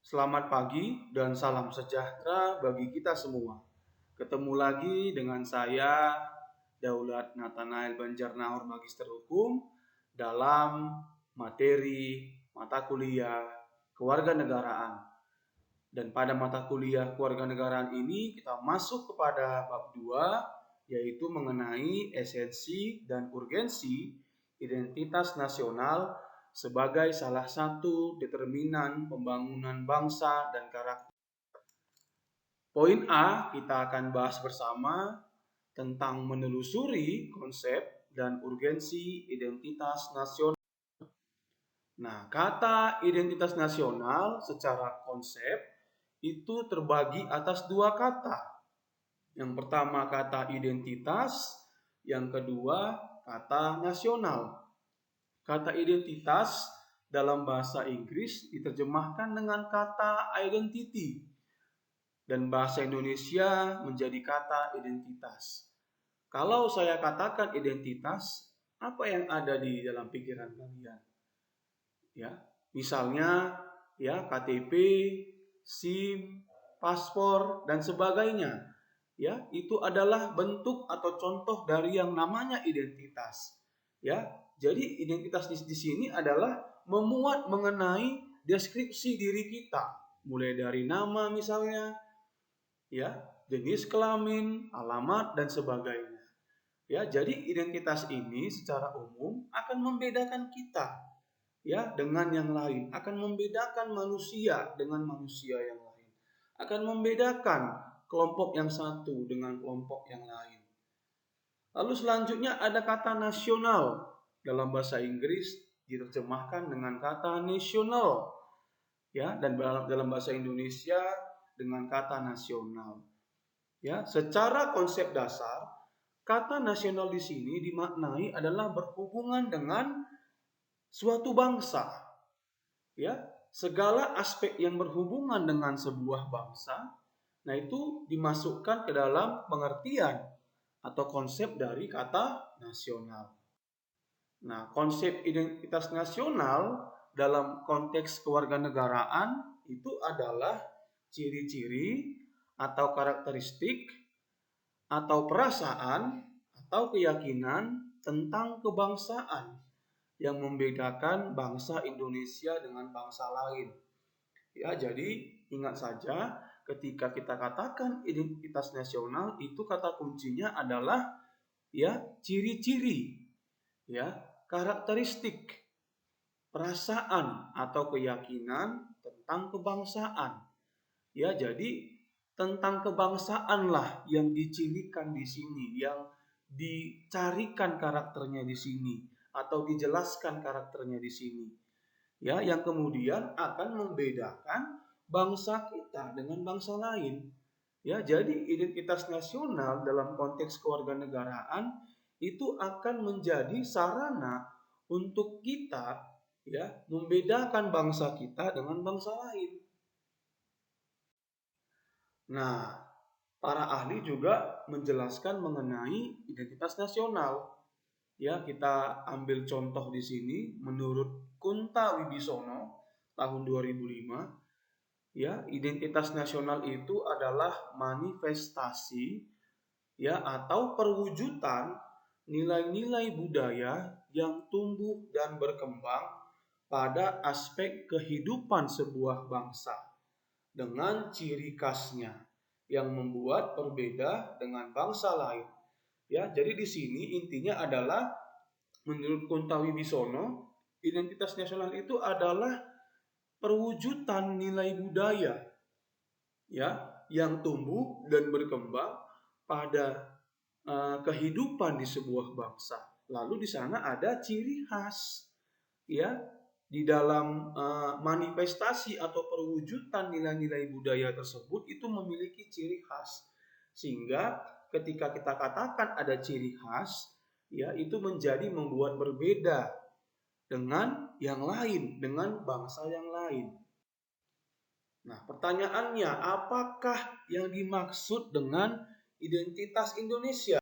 Selamat pagi dan salam sejahtera bagi kita semua. Ketemu lagi dengan saya, Daulat Nathanael Banjarnahor Magister Hukum dalam materi mata kuliah kewarganegaraan. Dan pada mata kuliah kewarganegaraan ini kita masuk kepada bab 2, yaitu mengenai esensi dan urgensi identitas nasional sebagai salah satu determinan pembangunan bangsa dan karakter. Poin A kita akan bahas bersama tentang menelusuri konsep dan urgensi identitas nasional. Nah, kata identitas nasional secara konsep itu terbagi atas dua kata. Yang pertama kata identitas, yang kedua kata nasional. Kata identitas dalam bahasa Inggris diterjemahkan dengan kata identity dan bahasa Indonesia menjadi kata identitas. Kalau saya katakan identitas, apa yang ada di dalam pikiran kalian? Ya, misalnya ya KTP, SIM, paspor dan sebagainya. Ya, itu adalah bentuk atau contoh dari yang namanya identitas. Ya, jadi identitas di sini adalah memuat mengenai deskripsi diri kita, mulai dari nama misalnya, ya, jenis kelamin, alamat dan sebagainya. Ya, jadi identitas ini secara umum akan membedakan kita ya dengan yang lain, akan membedakan manusia dengan manusia yang lain, akan membedakan kelompok yang satu dengan kelompok yang lain. Lalu selanjutnya ada kata nasional. Dalam bahasa Inggris diterjemahkan dengan kata national ya, dan dalam bahasa Indonesia dengan kata nasional. Ya, secara konsep dasar kata nasional di sini dimaknai adalah berhubungan dengan suatu bangsa. Ya, segala aspek yang berhubungan dengan sebuah bangsa, nah itu dimasukkan ke dalam pengertian atau konsep dari kata nasional. Nah, konsep identitas nasional dalam konteks kewarganegaraan itu adalah ciri-ciri atau karakteristik atau perasaan atau keyakinan tentang kebangsaan yang membedakan bangsa Indonesia dengan bangsa lain. Ya, jadi ingat saja ketika kita katakan identitas nasional itu kata kuncinya adalah ya ciri-ciri, ya karakteristik, perasaan atau keyakinan tentang kebangsaan. Ya, jadi tentang kebangsaanlah yang dicirikan di sini, yang dicarikan karakternya di sini atau dijelaskan karakternya di sini. Ya, yang kemudian akan membedakan bangsa kita dengan bangsa lain. Ya, jadi identitas nasional dalam konteks kewarganegaraan itu akan menjadi sarana untuk kita ya membedakan bangsa kita dengan bangsa lain. Nah, para ahli juga menjelaskan mengenai identitas nasional. Ya, kita ambil contoh di sini menurut Kunta Wibisono tahun 2005, ya, identitas nasional itu adalah manifestasi ya atau perwujudan nilai-nilai budaya yang tumbuh dan berkembang pada aspek kehidupan sebuah bangsa dengan ciri khasnya yang membuat berbeda dengan bangsa lain. Ya, jadi di sini intinya adalah menurut Kunta Wibisono, identitas nasional itu adalah perwujudan nilai budaya ya yang tumbuh dan berkembang pada kehidupan di sebuah bangsa. Lalu di sana ada ciri khas ya di dalam manifestasi atau perwujudan nilai-nilai budaya tersebut itu memiliki ciri khas. Sehingga ketika kita katakan ada ciri khas, ya itu menjadi membuat berbeda dengan yang lain, dengan bangsa yang lain. Nah, pertanyaannya, apakah yang dimaksud dengan identitas Indonesia?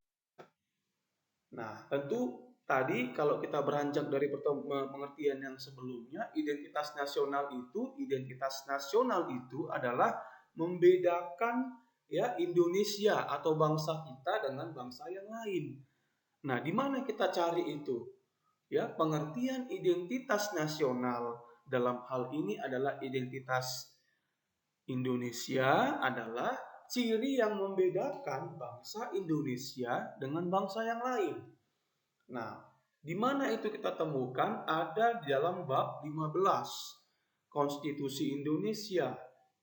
Nah, tentu tadi kalau kita beranjak dari pengertian yang sebelumnya, identitas nasional itu adalah membedakan ya Indonesia atau bangsa kita dengan bangsa yang lain. Nah, di mana kita cari itu? Ya, pengertian identitas nasional dalam hal ini adalah identitas Indonesia adalah ciri yang membedakan bangsa Indonesia dengan bangsa yang lain. Nah, di mana itu kita temukan? Ada di dalam bab 15 Konstitusi Indonesia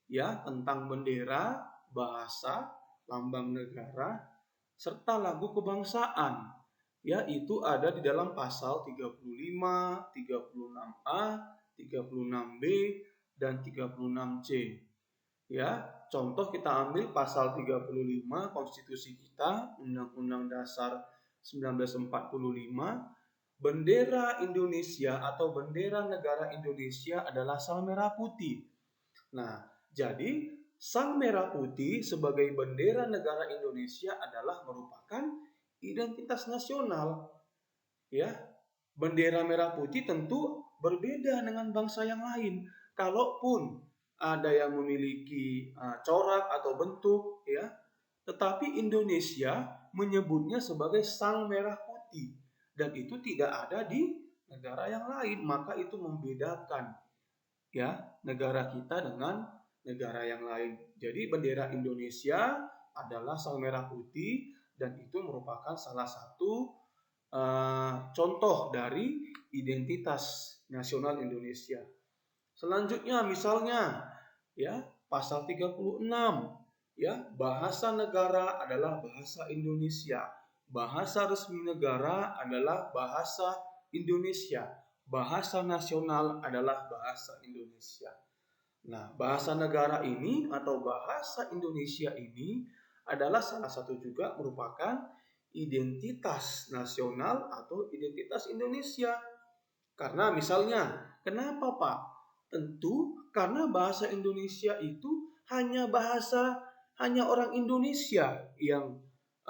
ya, tentang bendera, bahasa, lambang negara serta lagu kebangsaan. Ya, itu ada di dalam pasal 35, 36A, 36B dan 36C. Ya, contoh kita ambil pasal 35 Konstitusi kita, Undang-Undang Dasar 1945, bendera Indonesia atau bendera negara Indonesia adalah sang merah putih. Nah, jadi sang merah putih sebagai bendera negara Indonesia adalah merupakan identitas nasional. Ya, bendera merah putih tentu berbeda dengan bangsa yang lain. Kalaupun ada yang memiliki corak atau bentuk ya, tetapi Indonesia menyebutnya sebagai sang merah putih dan itu tidak ada di negara yang lain, maka itu membedakan ya negara kita dengan negara yang lain. Jadi bendera Indonesia adalah sang merah putih dan itu merupakan salah satu contoh dari identitas nasional Indonesia. Selanjutnya misalnya ya pasal 36 ya, bahasa negara adalah bahasa Indonesia. Bahasa resmi negara adalah bahasa Indonesia. Bahasa nasional adalah bahasa Indonesia. Nah, bahasa negara ini atau bahasa Indonesia ini adalah salah satu juga merupakan identitas nasional atau identitas Indonesia. Karena misalnya, kenapa Pak? Tentu karena bahasa Indonesia itu hanya orang Indonesia yang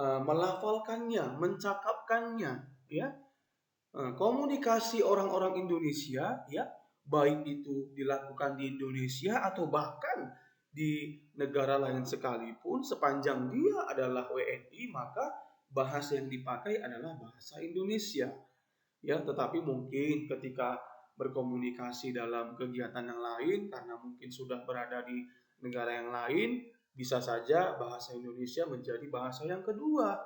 melafalkannya, mencakapkannya, ya. Komunikasi orang-orang Indonesia, ya, baik itu dilakukan di Indonesia atau bahkan di negara lain sekalipun, sepanjang dia adalah WNI, maka bahasa yang dipakai adalah bahasa Indonesia. Ya, tetapi mungkin ketika berkomunikasi dalam kegiatan yang lain karena mungkin sudah berada di negara yang lain, bisa saja bahasa Indonesia menjadi bahasa yang kedua.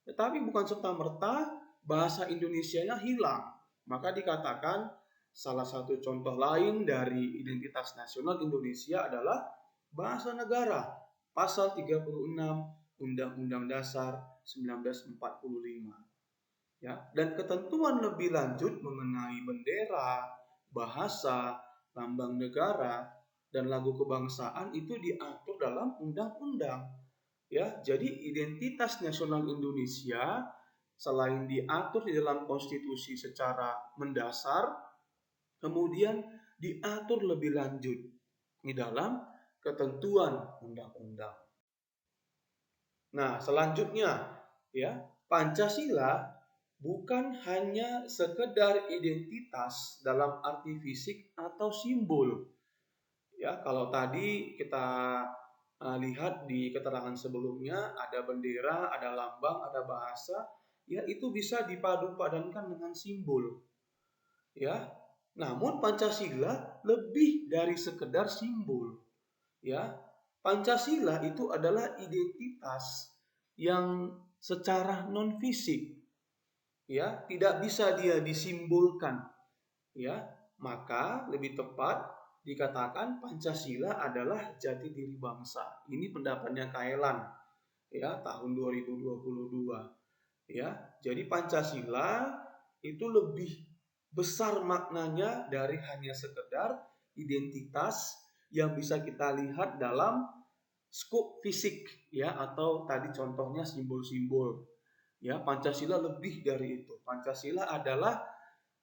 Tetapi bukan serta-merta bahasa Indonesianya hilang. Maka dikatakan salah satu contoh lain dari identitas nasional Indonesia adalah bahasa negara. Pasal 36 Undang-Undang Dasar 1945. Ya, dan ketentuan lebih lanjut mengenai bendera, bahasa, lambang negara, dan lagu kebangsaan itu diatur dalam undang-undang. Ya, jadi identitas nasional Indonesia selain diatur di dalam konstitusi secara mendasar, kemudian diatur lebih lanjut di dalam ketentuan undang-undang. Nah, selanjutnya ya, Pancasila bukan hanya sekedar identitas dalam arti fisik atau simbol. Ya, kalau tadi kita lihat di keterangan sebelumnya ada bendera, ada lambang, ada bahasa, ya itu bisa dipadu-padankan dengan simbol. Ya. Namun Pancasila lebih dari sekedar simbol. Ya. Pancasila itu adalah identitas yang secara non fisik ya, tidak bisa dia disimbolkan. Ya, maka lebih tepat dikatakan Pancasila adalah jati diri bangsa. Ini pendapatnya Kaelan ya, tahun 2022. Ya, jadi Pancasila itu lebih besar maknanya dari hanya sekedar identitas yang bisa kita lihat dalam skop fisik ya, atau tadi contohnya simbol-simbol. Ya, Pancasila lebih dari itu. Pancasila adalah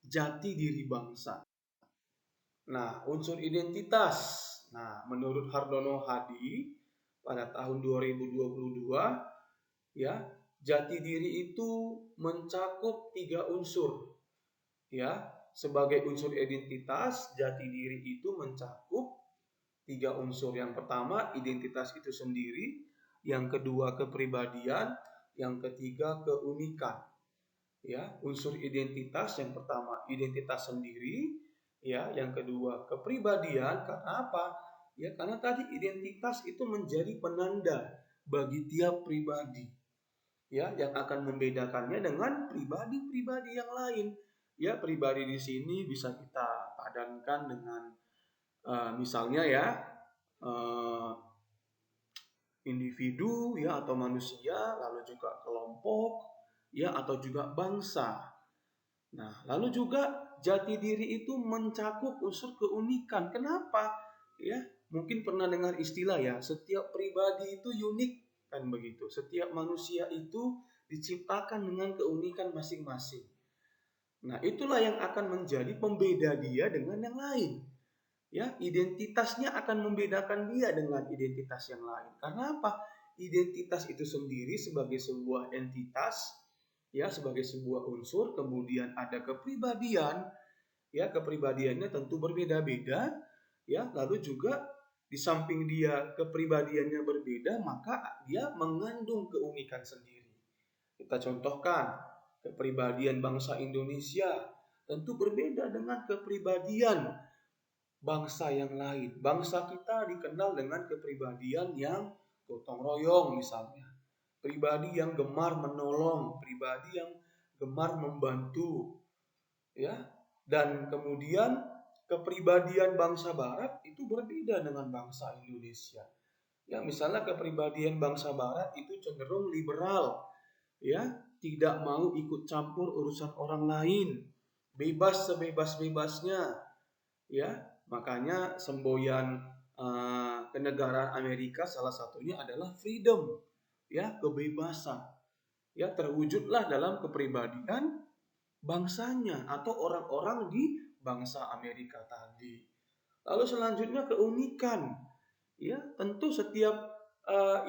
jati diri bangsa. Nah, unsur identitas. Nah, menurut Hardono Hadi pada tahun 2022 ya, jati diri itu mencakup 3 unsur. Ya, sebagai unsur identitas, jati diri itu mencakup 3 unsur. Yang pertama, identitas itu sendiri, yang kedua kepribadian, yang ketiga keunikan. Ya, unsur identitas yang pertama identitas sendiri, ya, yang kedua kepribadian. Karena apa? Ya, karena tadi identitas itu menjadi penanda bagi tiap pribadi, ya, yang akan membedakannya dengan pribadi-pribadi yang lain. Ya, pribadi di sini bisa kita padankan dengan misalnya ya uh, individu ya atau manusia, lalu juga kelompok ya atau juga bangsa. Nah, lalu juga jati diri itu mencakup unsur keunikan. Kenapa? Ya, mungkin pernah dengar istilah ya, setiap pribadi itu unik kan begitu. Setiap manusia itu diciptakan dengan keunikan masing-masing. Nah, itulah yang akan menjadi pembeda dia dengan yang lain. Ya, identitasnya akan membedakan dia dengan identitas yang lain. Karena apa? Identitas itu sendiri sebagai sebuah entitas, ya, sebagai sebuah unsur, kemudian ada kepribadian, ya, kepribadiannya tentu berbeda-beda, ya, lalu juga di samping dia kepribadiannya berbeda, maka dia mengandung keunikan sendiri. Kita contohkan, kepribadian bangsa Indonesia tentu berbeda dengan kepribadian bangsa yang lain. Bangsa kita dikenal dengan kepribadian yang gotong royong misalnya. Pribadi yang gemar menolong, pribadi yang gemar membantu, ya. Dan kemudian kepribadian bangsa barat itu berbeda dengan bangsa Indonesia. Ya, misalnya kepribadian bangsa barat itu cenderung liberal, ya, tidak mau ikut campur urusan orang lain, bebas sebebas-bebasnya, ya. Makanya semboyan kenegaraan Amerika salah satunya adalah freedom, ya, kebebasan. Ya, terwujudlah dalam kepribadian bangsanya atau orang-orang di bangsa Amerika tadi. Lalu selanjutnya keunikan. Ya, tentu setiap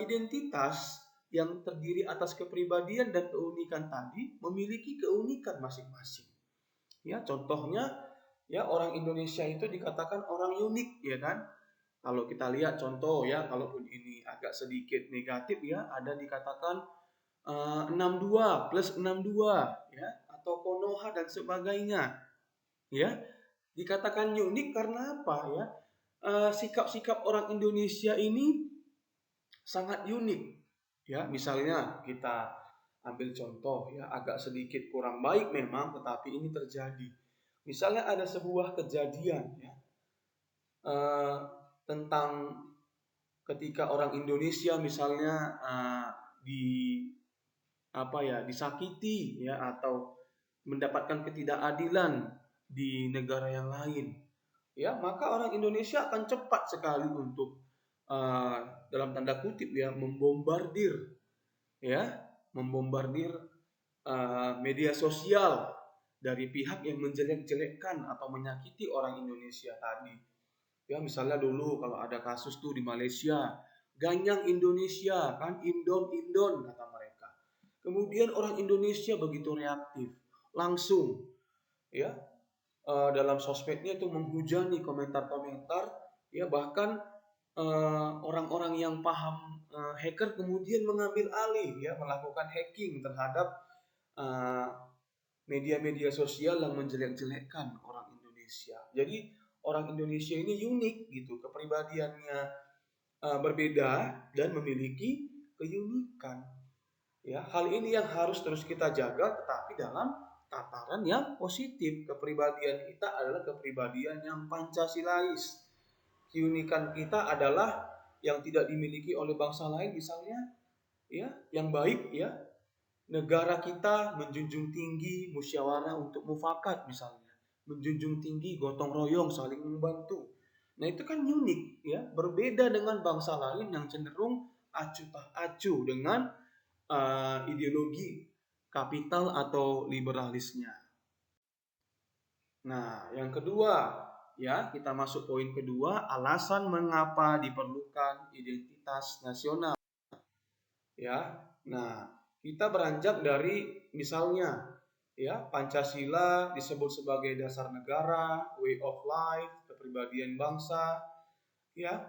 identitas yang terdiri atas kepribadian dan keunikan tadi memiliki keunikan masing-masing. Ya, contohnya ya orang Indonesia itu dikatakan orang unik, ya kan? Kalau kita lihat contoh ya, kalaupun ini agak sedikit negatif ya, ada dikatakan 62 plus 62 ya atau Konoha dan sebagainya. Ya, dikatakan unik karena apa ya? Sikap-sikap orang Indonesia ini sangat unik. Ya, misalnya kita ambil contoh ya, agak sedikit kurang baik memang, tetapi ini terjadi. Misalnya ada sebuah kejadian ya, eh, tentang ketika orang Indonesia misalnya di apa ya, disakiti ya atau mendapatkan ketidakadilan di negara yang lain, ya, maka orang Indonesia akan cepat sekali untuk dalam tanda kutip ya membombardir, ya, membombardir media sosial dari pihak yang menjelek-jelekkan atau menyakiti orang Indonesia tadi. Ya, misalnya dulu kalau ada kasus tuh di Malaysia, ganyang Indonesia kan, Indon kata mereka. Kemudian orang Indonesia begitu reaktif, langsung ya dalam sosmednya itu menghujani komentar-komentar, ya, bahkan orang-orang yang paham hacker kemudian mengambil alih ya melakukan hacking terhadap uh, media-media sosial yang menjelek-jelekkan orang Indonesia. Jadi orang Indonesia ini unik gitu, kepribadiannya berbeda dan memiliki keunikan. Ya, hal ini yang harus terus kita jaga, tetapi dalam tataran yang positif. Kepribadian kita adalah kepribadian yang Pancasilais. Keunikan kita adalah yang tidak dimiliki oleh bangsa lain, misalnya ya, yang baik ya. Negara kita menjunjung tinggi musyawarah untuk mufakat misalnya, menjunjung tinggi gotong royong saling membantu. Nah, itu kan unik ya, berbeda dengan bangsa lain yang cenderung acuh tak acuh dengan ideologi kapital atau liberalisnya. Nah, yang kedua, ya, kita masuk poin kedua, alasan mengapa diperlukan identitas nasional. Ya, nah, Kita beranjak dari misalnya ya Pancasila disebut sebagai dasar negara, way of life, kepribadian bangsa, ya.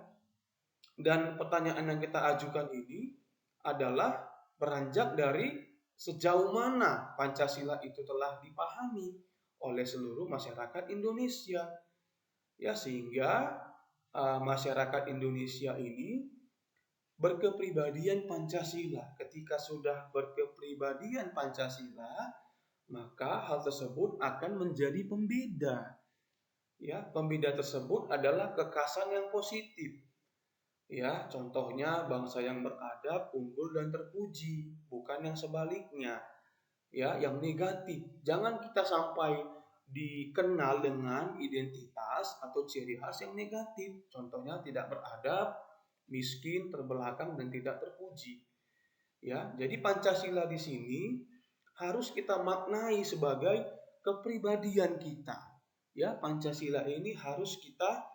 Dan pertanyaan yang kita ajukan ini adalah beranjak dari sejauh mana Pancasila itu telah dipahami oleh seluruh masyarakat Indonesia. Ya, sehingga masyarakat Indonesia ini berkepribadian Pancasila. Ketika sudah berkepribadian Pancasila, maka hal tersebut akan menjadi pembeda. Ya, pembeda tersebut adalah kekasan yang positif. Ya, contohnya bangsa yang beradab, unggul dan terpuji, bukan yang sebaliknya. Ya, yang negatif. Jangan kita sampai dikenal dengan identitas atau ciri khas yang negatif. Contohnya tidak beradab, miskin, terbelakang dan tidak terpuji. Ya, jadi Pancasila di sini harus kita maknai sebagai kepribadian kita. Ya, Pancasila ini harus kita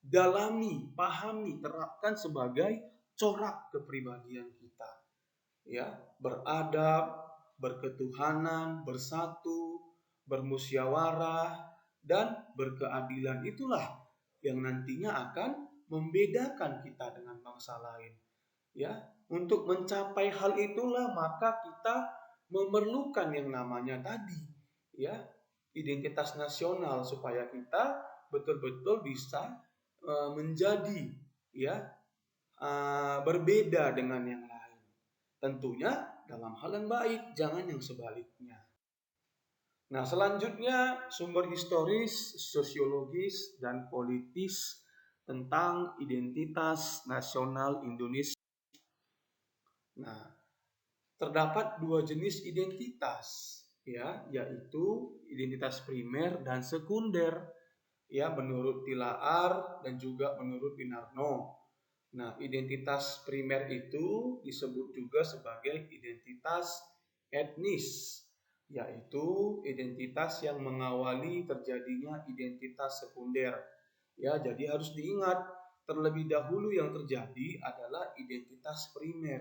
dalami, pahami, terapkan sebagai corak kepribadian kita. Ya, beradab, berketuhanan, bersatu, bermusyawarah, dan berkeadilan. Itulah yang nantinya akan membedakan kita dengan bangsa lain. Ya, untuk mencapai hal itulah maka kita memerlukan yang namanya tadi, ya, identitas nasional supaya kita betul-betul bisa menjadi ya berbeda dengan yang lain. Tentunya dalam hal yang baik, jangan yang sebaliknya. Nah, selanjutnya sumber historis, sosiologis, dan politis tentang identitas nasional Indonesia. Nah, terdapat dua jenis identitas, ya, yaitu identitas primer dan sekunder, ya, menurut Tilaar dan juga menurut Winarno. Nah, identitas primer itu disebut juga sebagai identitas etnis, yaitu identitas yang mengawali terjadinya identitas sekunder. Ya, jadi harus diingat terlebih dahulu yang terjadi adalah identitas primer.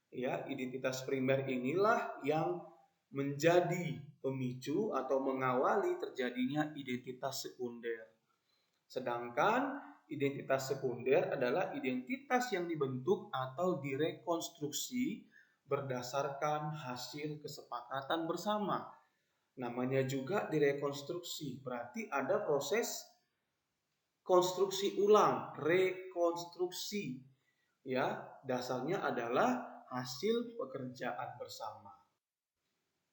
Ya, identitas primer inilah yang menjadi pemicu atau mengawali terjadinya identitas sekunder. Sedangkan identitas sekunder adalah identitas yang dibentuk atau direkonstruksi berdasarkan hasil kesepakatan bersama. Namanya juga direkonstruksi, berarti ada proses konstruksi ulang, rekonstruksi. Ya, dasarnya adalah hasil pekerjaan bersama.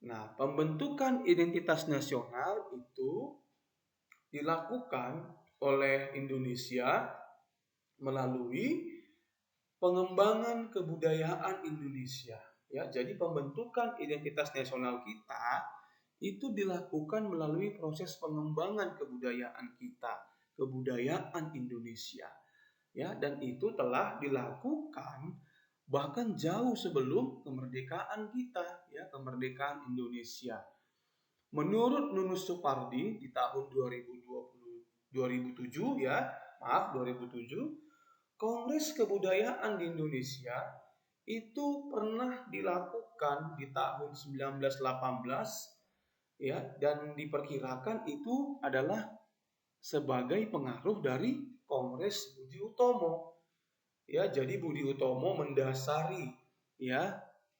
Nah, pembentukan identitas nasional itu dilakukan oleh Indonesia melalui pengembangan kebudayaan Indonesia. Ya, jadi pembentukan identitas nasional kita itu dilakukan melalui proses pengembangan kebudayaan kita, kebudayaan Indonesia. Ya, dan itu telah dilakukan bahkan jauh sebelum kemerdekaan kita, ya, kemerdekaan Indonesia. Menurut Nunus Supardi di tahun 2007 ya, 2007, Kongres Kebudayaan di Indonesia itu pernah dilakukan di tahun 1918 ya, dan diperkirakan itu adalah sebagai pengaruh dari Kongres Budi Utomo. Ya, jadi Budi Utomo mendasari ya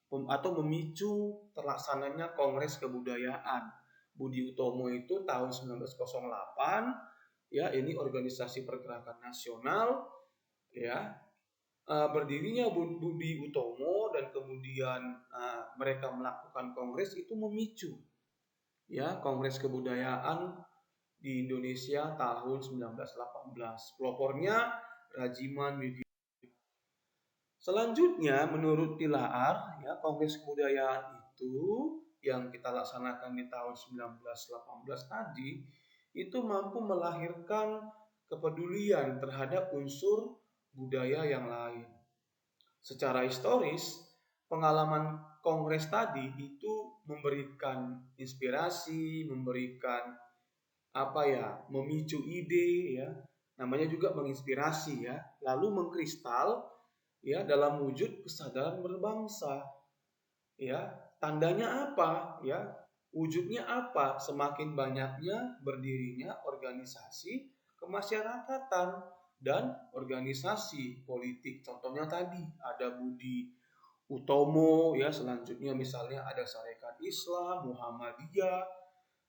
atau memicu terlaksananya Kongres Kebudayaan. Budi Utomo itu tahun 1908 ya, ini organisasi pergerakan nasional ya, berdirinya Budi Utomo dan kemudian mereka melakukan kongres itu memicu ya Kongres Kebudayaan di Indonesia tahun 1918. Pelopornya Rajiman Widy. Selanjutnya menurut Tilaar ya, Kongres Kebudayaan itu yang kita laksanakan di tahun 1918 tadi itu mampu melahirkan kepedulian terhadap unsur budaya yang lain. Secara historis, pengalaman kongres tadi itu memberikan inspirasi, memberikan memicu ide ya. Namanya juga menginspirasi ya, lalu mengkristal ya dalam wujud kesadaran berbangsa. Ya, tandanya apa? Ya, wujudnya apa? Semakin banyaknya berdirinya organisasi kemasyarakatan dan organisasi politik. Contohnya tadi ada Budi Utomo, ya, selanjutnya misalnya ada Sarekat Islam, Muhammadiyah,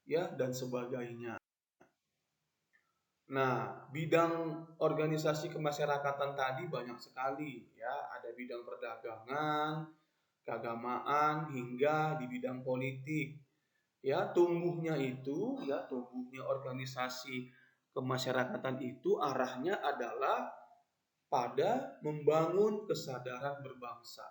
ya, dan sebagainya. Nah, bidang organisasi kemasyarakatan tadi banyak sekali, ya, ada bidang perdagangan, keagamaan, hingga di bidang politik. Ya, tumbuhnya organisasi kemasyarakatan itu arahnya adalah pada membangun kesadaran berbangsa.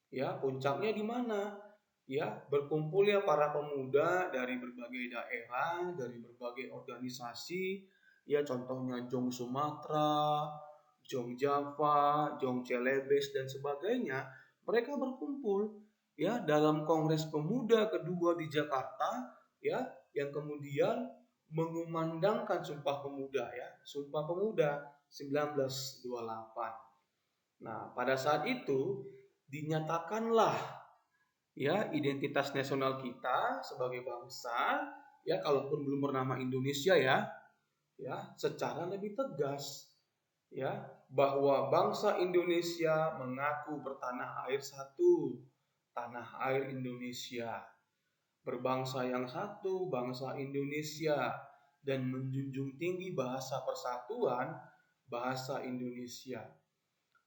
Ya, puncaknya di mana? Ya, berkumpulnya para pemuda dari berbagai daerah, dari berbagai organisasi, ya, contohnya Jong Sumatera, Jong Java, Jong Celebes, dan sebagainya. Mereka berkumpul, ya, dalam Kongres Pemuda kedua di Jakarta, ya, yang kemudian mengumandangkan Sumpah Pemuda, ya, Sumpah Pemuda 1928. Nah, pada saat itu dinyatakanlah, ya, identitas nasional kita sebagai bangsa, ya, kalaupun belum bernama Indonesia, ya, secara lebih tegas, ya, bahwa bangsa Indonesia mengaku bertanah air satu, tanah air Indonesia, berbangsa yang satu, bangsa Indonesia, dan menjunjung tinggi bahasa persatuan, bahasa Indonesia.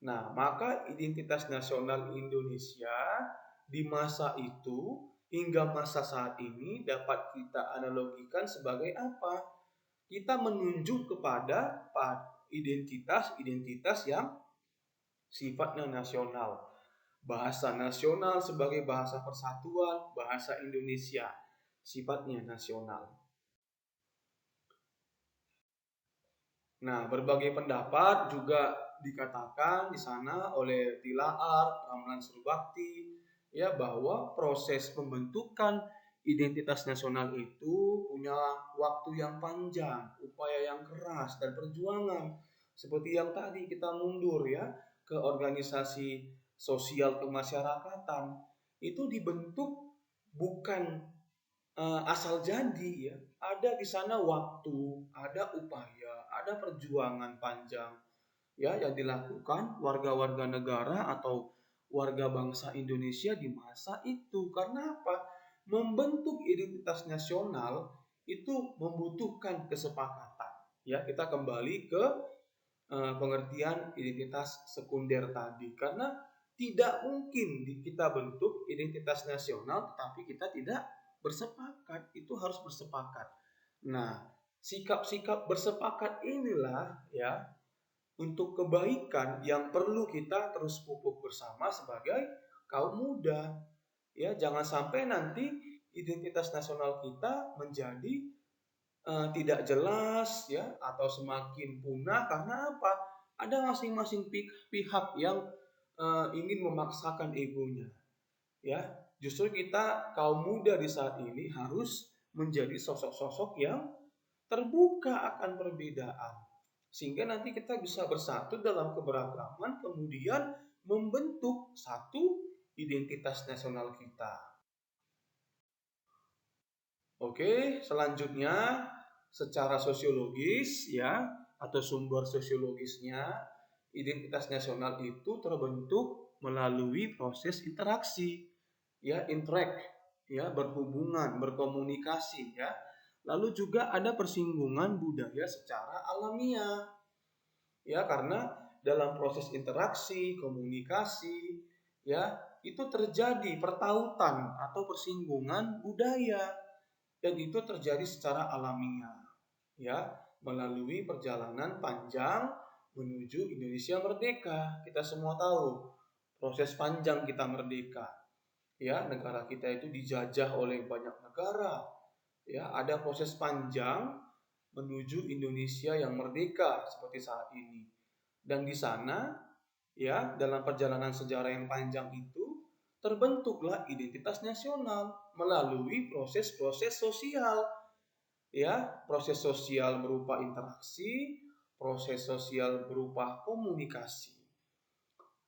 Nah, maka identitas nasional Indonesia di masa itu hingga masa saat ini dapat kita analogikan sebagai apa? Kita menunjuk kepada identitas-identitas yang sifatnya nasional. Bahasa nasional sebagai bahasa persatuan, bahasa Indonesia sifatnya nasional. Nah, berbagai pendapat juga dikatakan di sana oleh Tilaar, Ramlan Surbakti, ya, bahwa proses pembentukan identitas nasional itu punya waktu yang panjang, upaya yang keras dan perjuangan. Seperti yang tadi kita mundur, ya, ke organisasi sosial kemasyarakatan itu dibentuk bukan asal jadi, ya. Ada di sana waktu, ada upaya, ada perjuangan panjang, ya, yang dilakukan warga-warga negara atau warga bangsa Indonesia di masa itu. Karena apa? Membentuk identitas nasional itu membutuhkan kesepakatan. Ya, kita kembali ke pengertian identitas sekunder tadi. Karena tidak mungkin kita bentuk identitas nasional tetapi kita tidak bersepakat. Itu harus bersepakat. Nah, sikap-sikap bersepakat inilah, ya, untuk kebaikan yang perlu kita terus pupuk bersama sebagai kaum muda. Ya, jangan sampai nanti identitas nasional kita menjadi tidak jelas, ya, atau semakin punah karena apa? Ada masing-masing pihak yang ingin memaksakan egonya, ya. Justru kita kaum muda di saat ini harus menjadi sosok-sosok yang terbuka akan perbedaan sehingga nanti kita bisa bersatu dalam keberagaman kemudian membentuk satu identitas nasional kita. Oke, selanjutnya secara sosiologis, ya, atau sumber sosiologisnya, identitas nasional itu terbentuk melalui proses interaksi, ya, interact, ya, berhubungan, berkomunikasi, ya. Lalu juga ada persinggungan budaya secara alamiah, ya, karena dalam proses interaksi, komunikasi, ya, itu terjadi pertautan atau persinggungan budaya dan itu terjadi secara alamiah, ya, melalui perjalanan panjang menuju Indonesia merdeka. Kita semua tahu proses panjang kita merdeka, ya, negara kita itu dijajah oleh banyak negara, ya, ada proses panjang menuju Indonesia yang merdeka seperti saat ini. Dan di sana, ya, dalam perjalanan sejarah yang panjang itu terbentuklah identitas nasional melalui proses-proses sosial, ya, proses sosial berupa interaksi, proses sosial berupa komunikasi.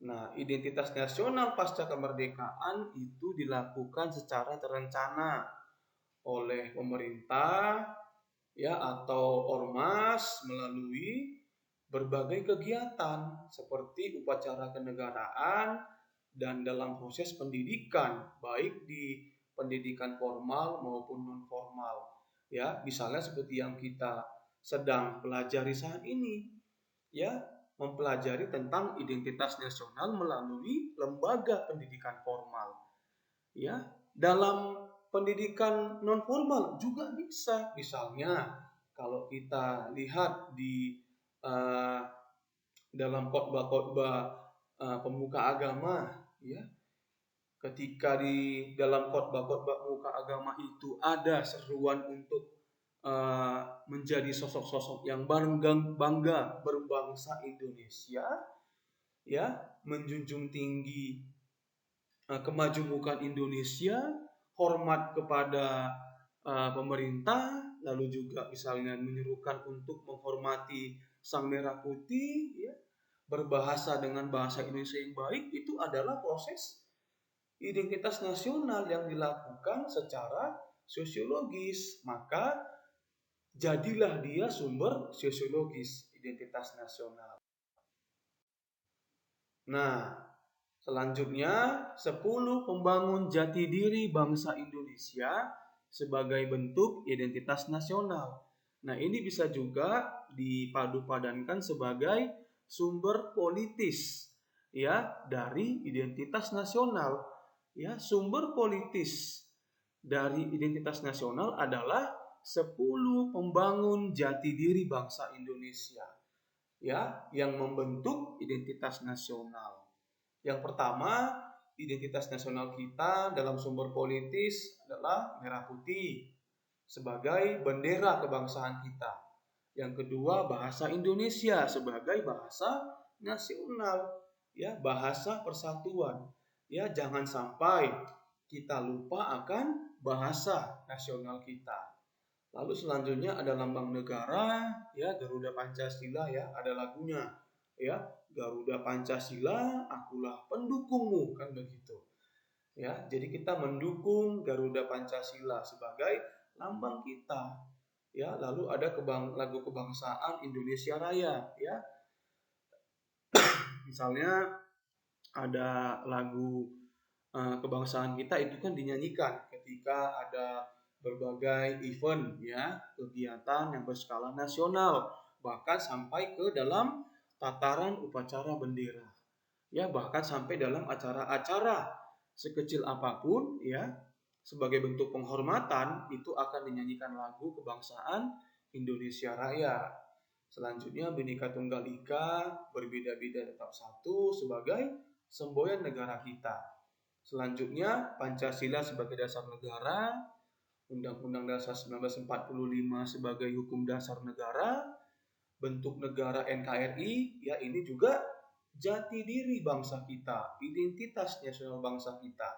Nah, identitas nasional pasca kemerdekaan itu dilakukan secara terencana oleh pemerintah ya atau ormas melalui berbagai kegiatan seperti upacara kenegaraan dan dalam proses pendidikan baik di pendidikan formal maupun non formal ya misalnya seperti yang kita sedang pelajari saat ini ya mempelajari tentang identitas nasional melalui lembaga pendidikan formal ya dalam pendidikan non formal juga bisa misalnya kalau kita lihat di uh, dalam khotbah-khotbah pemuka agama ya ketika di dalam khotbah-khotbah pemuka agama itu ada seruan untuk menjadi sosok-sosok yang bangga berbangsa Indonesia ya menjunjung tinggi kemajemukan Indonesia, hormat kepada pemerintah, lalu juga misalnya menyerukan untuk menghormati Sang Merah Putih, ya, berbahasa dengan bahasa Indonesia yang baik, itu adalah proses identitas nasional yang dilakukan secara sosiologis. Maka jadilah dia sumber sosiologis identitas nasional. Nah, selanjutnya, 10 pembangun jati diri bangsa Indonesia sebagai bentuk identitas nasional. Nah, ini bisa juga dipadu-padankan sebagai sumber politis ya dari identitas nasional. Ya, sumber politis dari identitas nasional adalah 10 pembangun jati diri bangsa Indonesia ya yang membentuk identitas nasional. Yang pertama, identitas nasional kita dalam sumber politis adalah merah putih sebagai bendera kebangsaan kita. Yang kedua, bahasa Indonesia sebagai bahasa nasional, ya, bahasa persatuan. Ya, jangan sampai kita lupa akan bahasa nasional kita. Lalu selanjutnya ada lambang negara, ya Garuda Pancasila ya, ada lagunya, ya Garuda Pancasila, akulah pendukungmu kan begitu. Ya, jadi kita mendukung Garuda Pancasila sebagai lambang kita. Ya, lalu ada lagu kebangsaan Indonesia Raya, ya. Misalnya ada lagu kebangsaan kita itu kan dinyanyikan ketika ada berbagai event ya kegiatan yang berskala nasional bahkan sampai ke dalam tataran upacara bendera ya bahkan sampai dalam acara-acara sekecil apapun ya sebagai bentuk penghormatan itu akan dinyanyikan lagu kebangsaan Indonesia Raya. Selanjutnya Bhinneka Tunggal Ika berbeda-beda tetap satu sebagai semboyan negara kita. Selanjutnya Pancasila sebagai dasar negara, Undang-Undang Dasar 1945 sebagai hukum dasar negara, bentuk negara NKRI, ya ini juga jati diri bangsa kita, identitas nasional bangsa kita.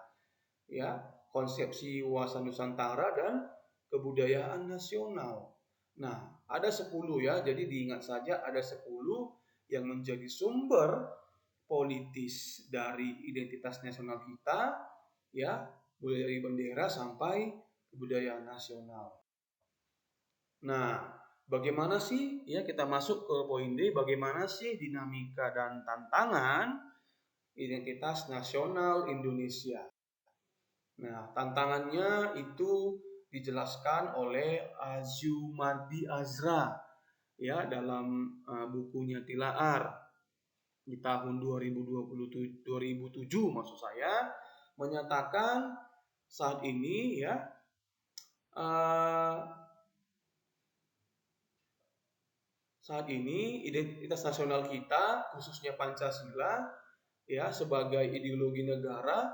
Ya, konsepsi wawasan Nusantara dan kebudayaan nasional. Nah, ada 10 ya, jadi diingat saja ada 10 yang menjadi sumber politis dari identitas nasional kita, ya, mulai dari bendera sampai kebudayaan nasional. Nah, bagaimana sih ya kita masuk ke poin D, bagaimana sih dinamika dan tantangan identitas nasional Indonesia? Nah, tantangannya itu dijelaskan oleh Azumardi Azra ya dalam bukunya Tilaar di tahun 2007 maksud saya menyatakan saat ini ya saat ini identitas nasional kita khususnya Pancasila ya sebagai ideologi negara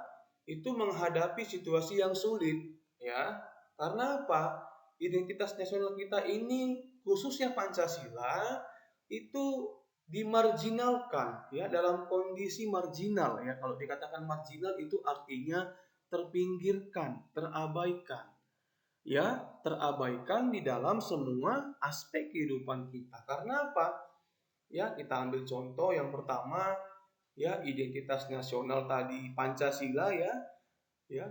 itu menghadapi situasi yang sulit ya karena apa identitas nasional kita ini khususnya Pancasila itu dimarginalkan ya dalam kondisi marginal ya kalau dikatakan marginal itu artinya terpinggirkan terabaikan ya terabaikan di dalam semua aspek kehidupan kita karena apa ya kita ambil contoh yang pertama ya identitas nasional tadi Pancasila ya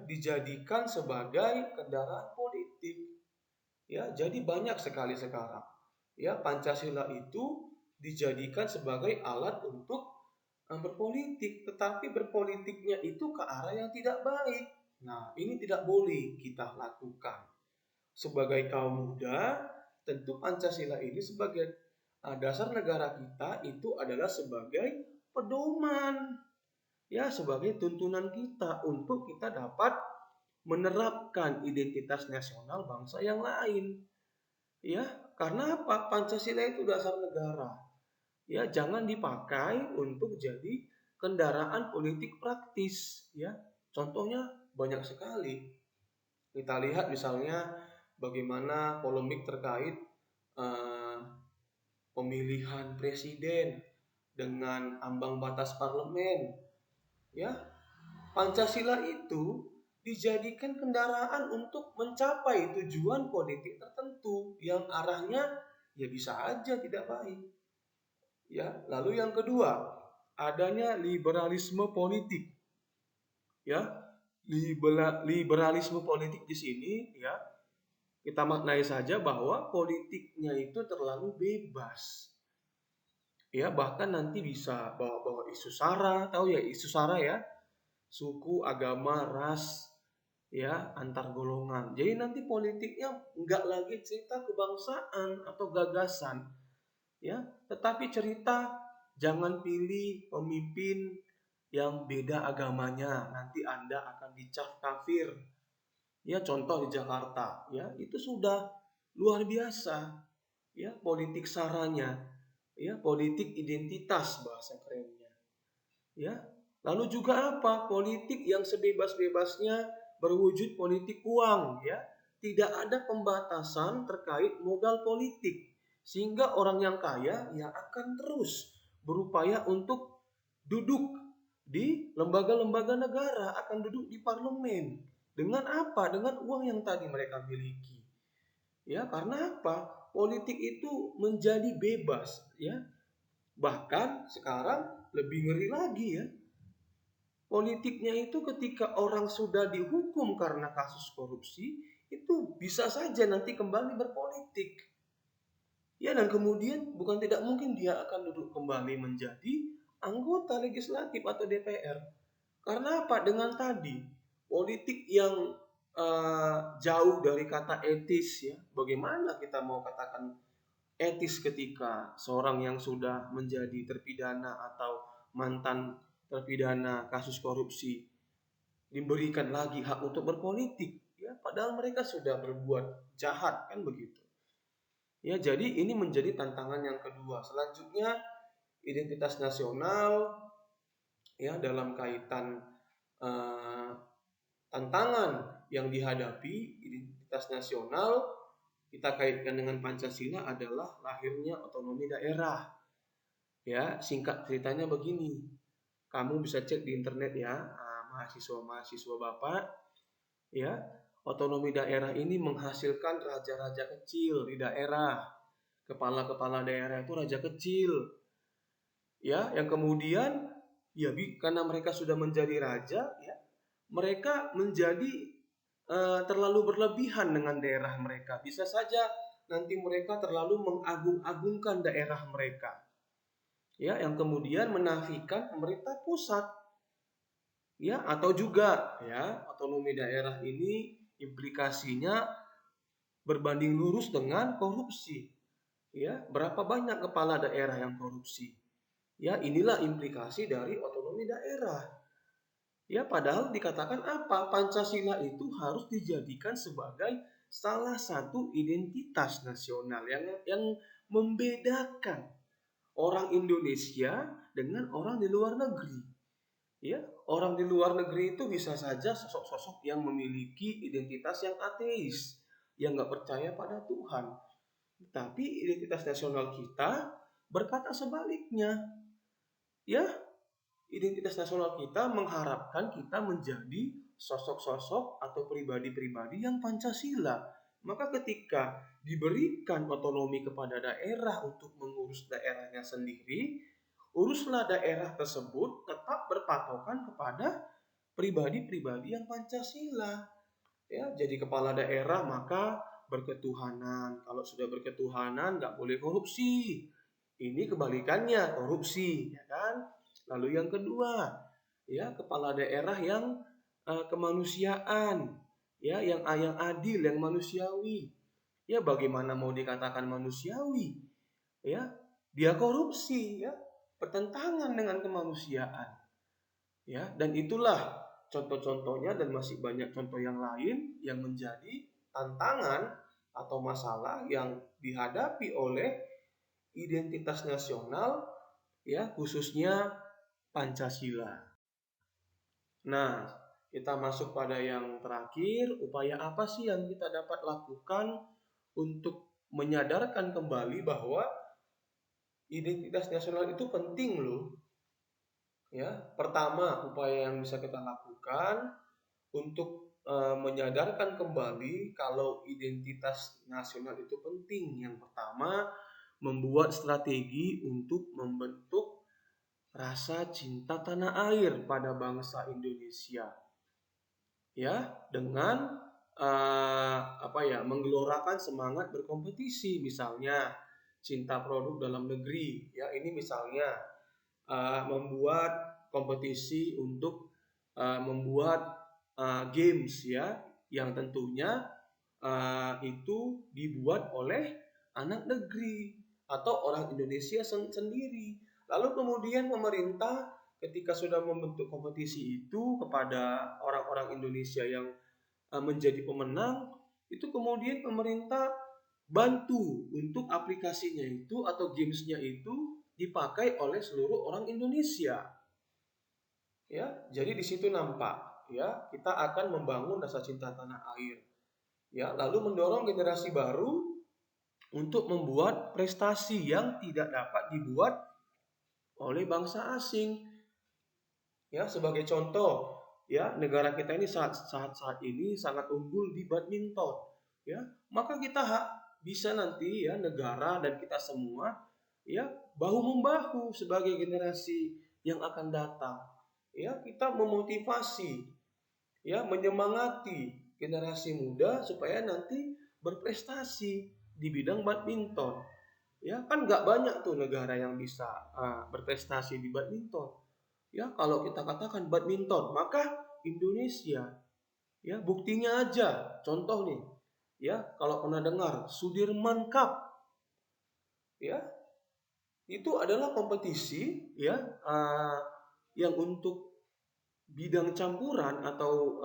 dijadikan sebagai kendaraan politik. Ya, jadi banyak sekali sekarang. Ya, Pancasila itu dijadikan sebagai alat untuk berpolitik, tetapi berpolitiknya itu ke arah yang tidak baik. Nah, ini tidak boleh kita lakukan. Sebagai kaum muda, tentu Pancasila ini sebagai dasar negara kita itu adalah sebagai pedoman, ya sebagai tuntunan kita untuk kita dapat menerapkan identitas nasional bangsa yang lain. Ya, karena apa? Pancasila itu dasar negara. Ya, jangan dipakai untuk jadi kendaraan politik praktis, ya. Contohnya banyak sekali. Kita lihat misalnya bagaimana polemik terkait eh, pemilihan presiden dengan ambang batas parlemen. Ya, Pancasila itu dijadikan kendaraan untuk mencapai tujuan politik tertentu yang arahnya ya bisa aja tidak baik. Ya, lalu yang kedua, adanya liberalisme politik. Ya, liberalisme politik di sini ya kita maknai saja bahwa politiknya itu terlalu bebas. Ya, bahkan nanti bisa bawa-bawa isu sara, tahu ya isu sara ya? Suku, agama, ras, ya antar golongan. Jadi nanti politiknya nggak lagi cerita kebangsaan atau gagasan, ya, tetapi cerita jangan pilih pemimpin yang beda agamanya, nanti Anda akan dicap kafir. Ya contoh di Jakarta, ya itu sudah luar biasa, ya politik saranya, ya politik identitas bahasa kerennya, ya. Lalu juga apa? Politik yang sebebas-bebasnya berwujud politik uang, ya. Tidak ada pembatasan terkait modal politik. Sehingga orang yang kaya ya akan terus berupaya untuk duduk di lembaga-lembaga negara, akan duduk di parlemen. Dengan apa? Dengan uang yang tadi mereka miliki. Ya, karena apa? Politik itu menjadi bebas, ya. Bahkan sekarang lebih ngeri lagi ya. Politiknya itu ketika orang sudah dihukum karena kasus korupsi, itu bisa saja nanti kembali berpolitik. Ya dan kemudian bukan tidak mungkin dia akan duduk kembali menjadi anggota legislatif atau DPR. Karena apa? Dengan tadi politik yang jauh dari kata etis ya. Bagaimana kita mau katakan etis ketika seorang yang sudah menjadi terpidana atau mantan terpidana kasus korupsi diberikan lagi hak untuk berpolitik, ya padahal mereka sudah berbuat jahat kan begitu. Ya jadi ini menjadi tantangan yang kedua. Selanjutnya identitas nasional ya dalam kaitan eh, tantangan yang dihadapi identitas nasional kita kaitkan dengan Pancasila adalah lahirnya otonomi daerah. Ya, singkat ceritanya begini. Kamu bisa cek di internet ya, mahasiswa-mahasiswa Bapak, ya. Otonomi daerah ini menghasilkan raja-raja kecil di daerah. Kepala-kepala daerah itu raja kecil. Ya, yang kemudian ya karena mereka sudah menjadi raja, ya, mereka menjadi terlalu berlebihan dengan daerah mereka. Bisa saja nanti mereka terlalu mengagung-agungkan daerah mereka. Ya, yang kemudian menafikan pemerintah pusat. Ya, atau juga ya, otonomi daerah ini implikasinya berbanding lurus dengan korupsi. Ya, berapa banyak kepala daerah yang korupsi? Ya, inilah implikasi dari otonomi daerah. Ya, padahal dikatakan apa? Pancasila itu harus dijadikan sebagai salah satu identitas nasional yang membedakan orang Indonesia dengan orang di luar negeri. Ya, orang di luar negeri itu bisa saja sosok-sosok yang memiliki identitas yang ateis, yang nggak percaya pada Tuhan. Tapi identitas nasional kita berkata sebaliknya. Ya, identitas nasional kita mengharapkan kita menjadi sosok-sosok atau pribadi-pribadi yang Pancasila. Maka ketika diberikan otonomi kepada daerah untuk mengurus daerahnya sendiri, uruslah daerah tersebut tetap berpatokan kepada pribadi-pribadi yang Pancasila. Ya, jadi kepala daerah maka berketuhanan. Kalau sudah berketuhanan nggak boleh korupsi. Ini kebalikannya, korupsi, ya kan? Lalu yang kedua, ya, kepala daerah yang kemanusiaan, ya, yang adil, yang manusiawi. Ya, bagaimana mau dikatakan manusiawi? Ya, dia korupsi, ya, bertentangan dengan kemanusiaan. Ya, dan itulah contoh-contohnya dan masih banyak contoh yang lain yang menjadi tantangan atau masalah yang dihadapi oleh identitas nasional, ya, khususnya Pancasila. Nah, kita masuk pada yang terakhir, upaya apa sih yang kita dapat lakukan untuk menyadarkan kembali bahwa identitas nasional itu penting loh. Ya, pertama upaya yang bisa kita lakukan untuk menyadarkan kembali kalau identitas nasional itu penting. Yang pertama, membuat strategi untuk membentuk rasa cinta tanah air pada bangsa Indonesia. Ya, dengan menggelorakan semangat berkompetisi, misalnya cinta produk dalam negeri. Ya, ini misalnya membuat kompetisi untuk membuat games, ya, yang tentunya itu dibuat oleh anak negeri atau orang Indonesia sendiri. Lalu kemudian pemerintah ketika sudah membentuk kompetisi itu kepada orang-orang Indonesia yang menjadi pemenang, itu kemudian pemerintah bantu untuk aplikasinya itu atau gamesnya itu dipakai oleh seluruh orang Indonesia. Ya, jadi di situ nampak, ya, kita akan membangun rasa cinta tanah air. Ya, lalu mendorong generasi baru untuk membuat prestasi yang tidak dapat dibuat oleh bangsa asing. Ya, sebagai contoh, ya, negara kita ini saat ini sangat unggul di badminton. Ya, maka kita bisa nanti, ya, negara dan kita semua, ya, bahu membahu sebagai generasi yang akan datang. Ya, kita memotivasi, ya, menyemangati generasi muda supaya nanti berprestasi di bidang badminton. Ya, kan nggak banyak tuh negara yang bisa berprestasi di badminton. Ya, kalau kita katakan badminton, maka Indonesia. Ya, buktinya aja. Contoh nih, ya, kalau pernah dengar Sudirman Cup, ya, itu adalah kompetisi, ya, yang untuk bidang campuran atau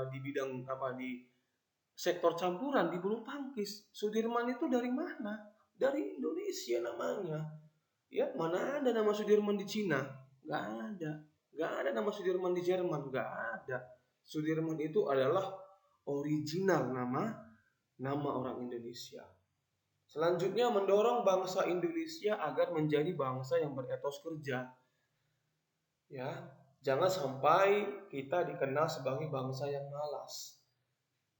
di bidang di sektor campuran di bulu tangkis. Sudirman itu dari mana? Dari Indonesia namanya. Ya, mana ada nama Sudirman di Cina? Gak ada. Gak ada nama Sudirman di Jerman. Gak ada. Sudirman itu adalah original nama orang Indonesia. Selanjutnya mendorong bangsa Indonesia agar menjadi bangsa yang beretos kerja. Ya, jangan sampai kita dikenal sebagai bangsa yang malas.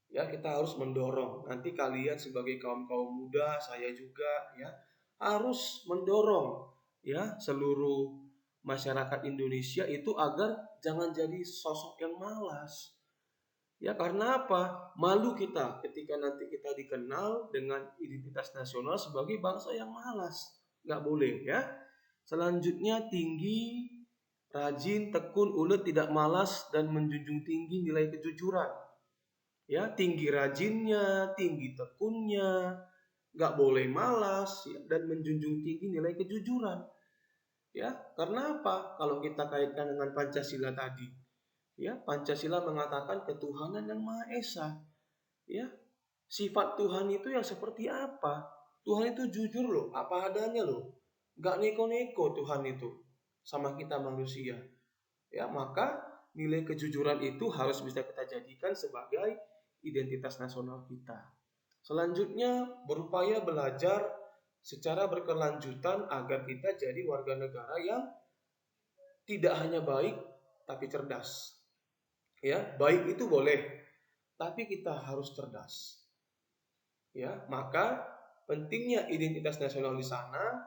Ya, kita harus mendorong. Nanti kalian sebagai kaum-kaum muda, saya juga, ya, harus mendorong, ya, seluruh masyarakat Indonesia itu agar jangan jadi sosok yang malas. Ya, karena apa? Malu kita ketika nanti kita dikenal dengan identitas nasional sebagai bangsa yang malas. Nggak boleh, ya. Selanjutnya tinggi, rajin, tekun, ulet, tidak malas, dan menjunjung tinggi nilai kejujuran. Ya, tinggi rajinnya, tinggi tekunnya, nggak boleh malas, ya, dan menjunjung tinggi nilai kejujuran. Ya, karena apa? Kalau kita kaitkan dengan Pancasila tadi, ya, Pancasila mengatakan ketuhanan yang Maha Esa. Ya, sifat Tuhan itu yang seperti apa? Tuhan itu jujur loh, apa adanya loh. Gak neko-neko Tuhan itu sama kita manusia. Ya, maka nilai kejujuran itu harus bisa kita jadikan sebagai identitas nasional kita. Selanjutnya, berupaya belajar secara berkelanjutan agar kita jadi warga negara yang tidak hanya baik tapi cerdas. Ya, baik itu boleh, tapi kita harus cerdas. Ya, maka pentingnya identitas nasional di sana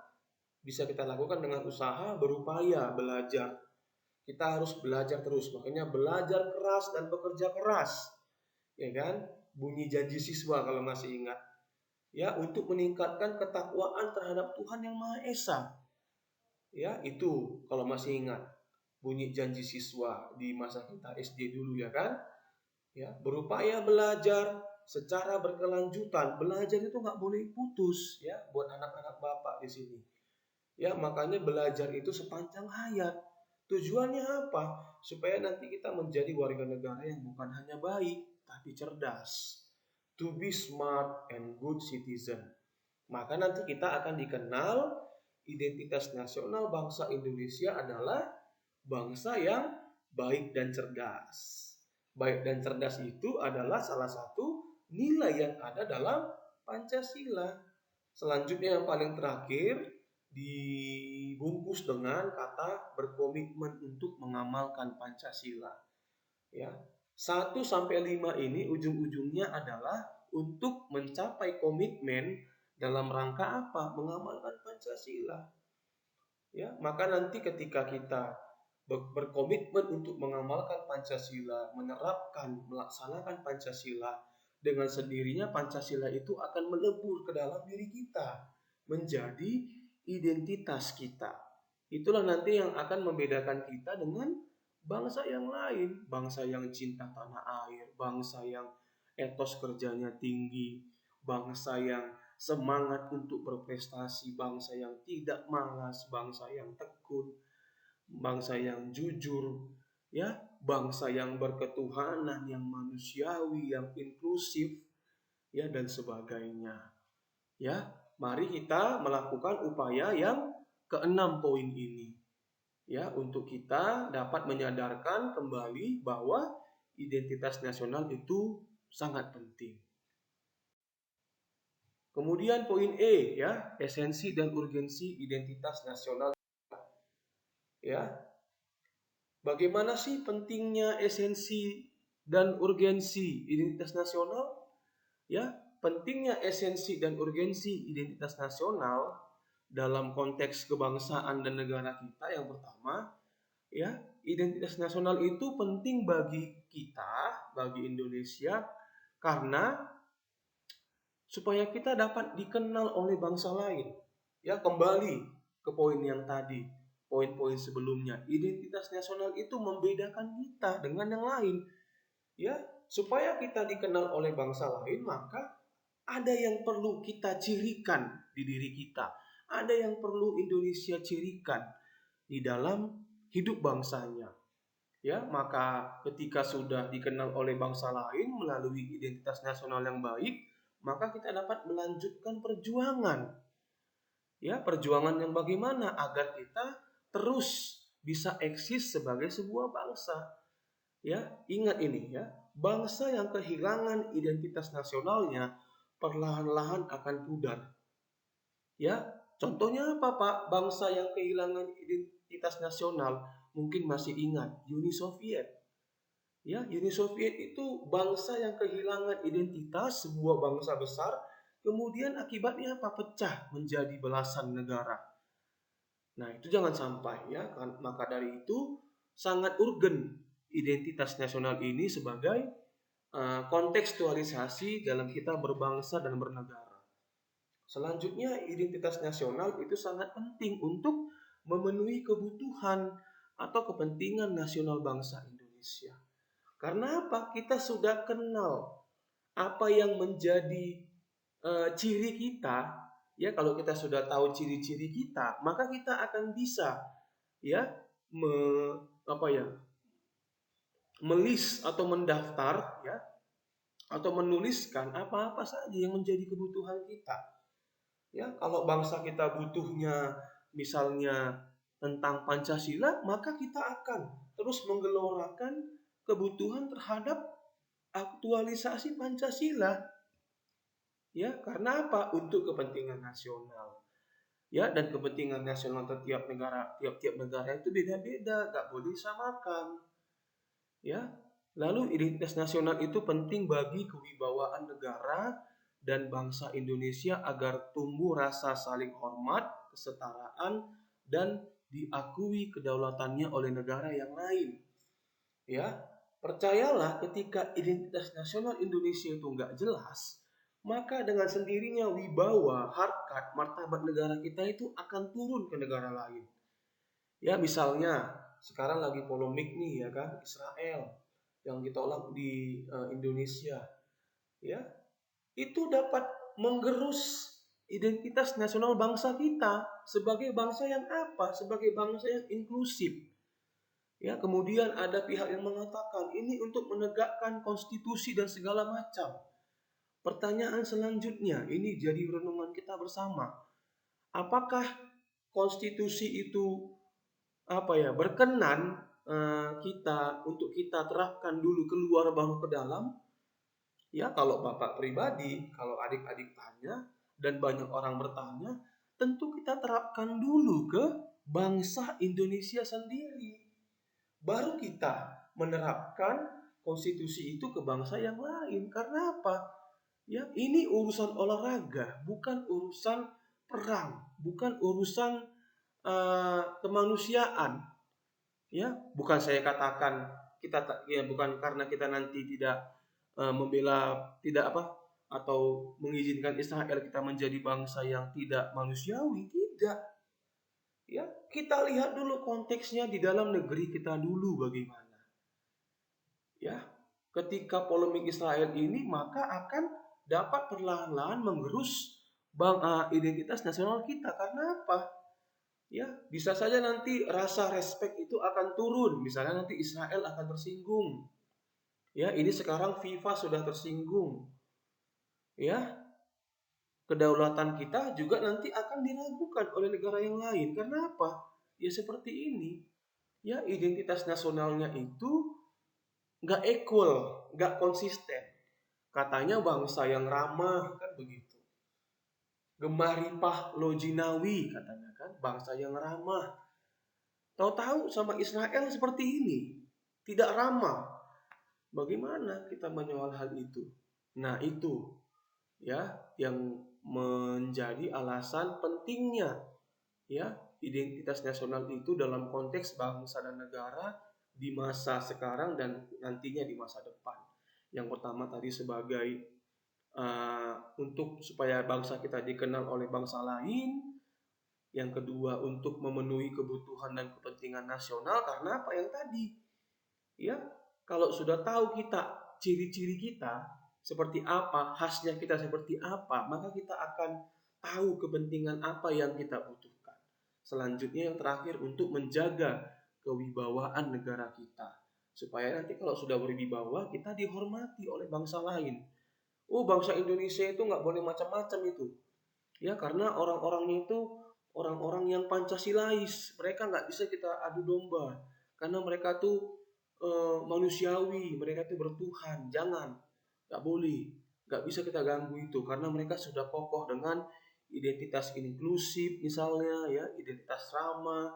bisa kita lakukan dengan usaha, berupaya, belajar. Kita harus belajar terus, makanya belajar keras dan bekerja keras, ya kan? Bunyi janji siswa kalau masih ingat, ya, untuk meningkatkan ketakwaan terhadap Tuhan yang Maha Esa. Ya, itu kalau masih ingat bunyi janji siswa di masa kita SD dulu, ya kan? Ya, berupaya belajar secara berkelanjutan. Belajar itu nggak boleh putus, ya, buat anak-anak Bapak di sini. Ya, makanya belajar itu sepanjang hayat. Tujuannya apa? Supaya nanti kita menjadi warga negara yang bukan hanya baik, tapi cerdas. To be smart and good citizen. Maka nanti kita akan dikenal identitas nasional bangsa Indonesia adalah bangsa yang baik dan cerdas. Baik dan cerdas itu adalah salah satu nilai yang ada dalam Pancasila. Selanjutnya yang paling terakhir dibungkus dengan kata berkomitmen untuk mengamalkan Pancasila. Ya. 1 sampai 5 ini ujung-ujungnya adalah untuk mencapai komitmen dalam rangka apa? Mengamalkan Pancasila. Ya, maka nanti ketika kita berkomitmen untuk mengamalkan Pancasila, menerapkan, melaksanakan Pancasila, dengan sendirinya Pancasila itu akan melebur ke dalam diri kita, menjadi identitas kita. Itulah nanti yang akan membedakan kita dengan bangsa yang lain, bangsa yang cinta tanah air, bangsa yang etos kerjanya tinggi, bangsa yang semangat untuk berprestasi, bangsa yang tidak malas, bangsa yang tekun, bangsa yang jujur, ya, bangsa yang berketuhanan, yang manusiawi, yang inklusif, ya, dan sebagainya. Ya, mari kita melakukan upaya yang keenam poin ini. Ya, untuk kita dapat menyadarkan kembali bahwa identitas nasional itu sangat penting. Kemudian poin E, ya, esensi dan urgensi identitas nasional. Ya, bagaimana sih pentingnya esensi dan urgensi identitas nasional? Ya, pentingnya esensi dan urgensi identitas nasional dalam konteks kebangsaan dan negara kita yang pertama, ya, identitas nasional itu penting bagi kita, bagi Indonesia, karena supaya kita dapat dikenal oleh bangsa lain. Ya, kembali ke poin yang tadi, poin-poin sebelumnya. Identitas nasional itu membedakan kita dengan yang lain. Ya, supaya kita dikenal oleh bangsa lain, maka ada yang perlu kita cirikan di diri kita. Ada yang perlu Indonesia cirikan di dalam hidup bangsanya. Ya, maka ketika sudah dikenal oleh bangsa lain melalui identitas nasional yang baik, maka kita dapat melanjutkan perjuangan. Ya, perjuangan yang bagaimana agar kita terus bisa eksis sebagai sebuah bangsa. Ya, ingat ini ya, bangsa yang kehilangan identitas nasionalnya perlahan-lahan akan pudar. Ya, contohnya apa, Pak? Bangsa yang kehilangan identitas nasional mungkin masih ingat Uni Soviet. Ya, Uni Soviet itu bangsa yang kehilangan identitas, sebuah bangsa besar, kemudian akibatnya apa? Pecah menjadi belasan negara. Nah, itu jangan sampai ya. Maka dari itu sangat urgen identitas nasional ini sebagai kontekstualisasi dalam kita berbangsa dan bernegara. Selanjutnya, identitas nasional itu sangat penting untuk memenuhi kebutuhan atau kepentingan nasional bangsa Indonesia. Karena apa? Kita sudah kenal apa yang menjadi ciri kita. Ya, kalau kita sudah tahu ciri-ciri kita, maka kita akan bisa ya melis atau mendaftar ya atau menuliskan apa-apa saja yang menjadi kebutuhan kita. Ya, kalau bangsa kita butuhnya misalnya tentang Pancasila, maka kita akan terus menggelorakan kebutuhan terhadap aktualisasi Pancasila. Ya, karena apa? Untuk kepentingan nasional. Ya, dan kepentingan nasional tiap-tiap negara itu beda-beda, nggak boleh disamakan. Ya, lalu identitas nasional itu penting bagi kewibawaan negara dan bangsa Indonesia agar tumbuh rasa saling hormat, kesetaraan, dan diakui kedaulatannya oleh negara yang lain. Ya, percayalah ketika identitas nasional Indonesia itu nggak jelas, maka dengan sendirinya wibawa, harkat, martabat negara kita itu akan turun ke negara lain. Ya, misalnya sekarang lagi polemik nih ya kan, Israel yang ditolak di Indonesia. Ya, itu dapat menggerus identitas nasional bangsa kita sebagai bangsa yang apa? Sebagai bangsa yang inklusif. Ya, kemudian ada pihak yang mengatakan ini untuk menegakkan konstitusi dan segala macam. Pertanyaan selanjutnya, ini jadi renungan kita bersama. Apakah konstitusi itu berkenan kita untuk kita terapkan dulu keluar baru ke dalam? Ya, kalau Bapak pribadi, kalau adik-adik tanya, dan banyak orang bertanya, tentu kita terapkan dulu ke bangsa Indonesia sendiri. Baru kita menerapkan konstitusi itu ke bangsa yang lain. Karena apa? Ya, ini urusan olahraga, bukan urusan perang, bukan urusan kemanusiaan. Ya, bukan saya katakan bukan karena kita nanti tidak membela atau mengizinkan Israel kita menjadi bangsa yang tidak manusiawi, tidak. Ya, kita lihat dulu konteksnya di dalam negeri kita dulu bagaimana. Ya, ketika polemik Israel ini maka akan dapat perlahan-lahan menggerus identitas nasional kita. Karena apa? Ya, bisa saja nanti rasa respect itu akan turun. Misalnya nanti Israel akan tersinggung. Ya, ini sekarang FIFA sudah tersinggung. Ya, kedaulatan kita juga nanti akan diragukan oleh negara yang lain. Karena apa? Ya seperti ini. Ya, identitas nasionalnya itu nggak equal, nggak konsisten. Katanya bangsa yang ramah, kan begitu. Gemah ripah lojinawi katanya kan, bangsa yang ramah. Tahu-tahu sama Israel seperti ini, tidak ramah. Bagaimana kita menyoal hal itu? Nah, itu ya yang menjadi alasan pentingnya ya identitas nasional itu dalam konteks bangsa dan negara di masa sekarang dan nantinya di masa depan. Yang pertama tadi sebagai untuk supaya bangsa kita dikenal oleh bangsa lain. Yang kedua untuk memenuhi kebutuhan dan kepentingan nasional. Karena apa yang tadi? Ya, kalau sudah tahu kita ciri-ciri kita seperti apa, khasnya kita seperti apa, maka kita akan tahu kepentingan apa yang kita butuhkan. Selanjutnya yang terakhir untuk menjaga kewibawaan negara kita. Supaya nanti kalau sudah berwibawa, kita dihormati oleh bangsa lain. Oh, bangsa Indonesia itu nggak boleh macam-macam itu. Ya, karena orang-orangnya itu orang-orang yang Pancasilais. Mereka nggak bisa kita adu domba. Karena mereka tuh manusiawi, mereka tuh bertuhan. Jangan, nggak boleh. Nggak bisa kita ganggu itu. Karena mereka sudah kokoh dengan identitas inklusif misalnya, ya, identitas ramah,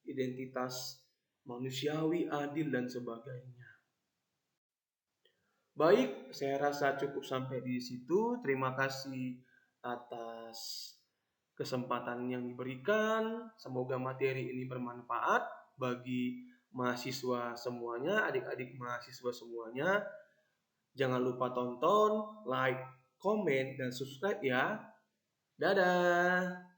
identitas manusiawi, adil, dan sebagainya. Baik, saya rasa cukup sampai di situ. Terima kasih atas kesempatan yang diberikan. Semoga materi ini bermanfaat bagi mahasiswa semuanya, adik-adik mahasiswa semuanya. Jangan lupa tonton, like, komen, dan subscribe ya. Dadah!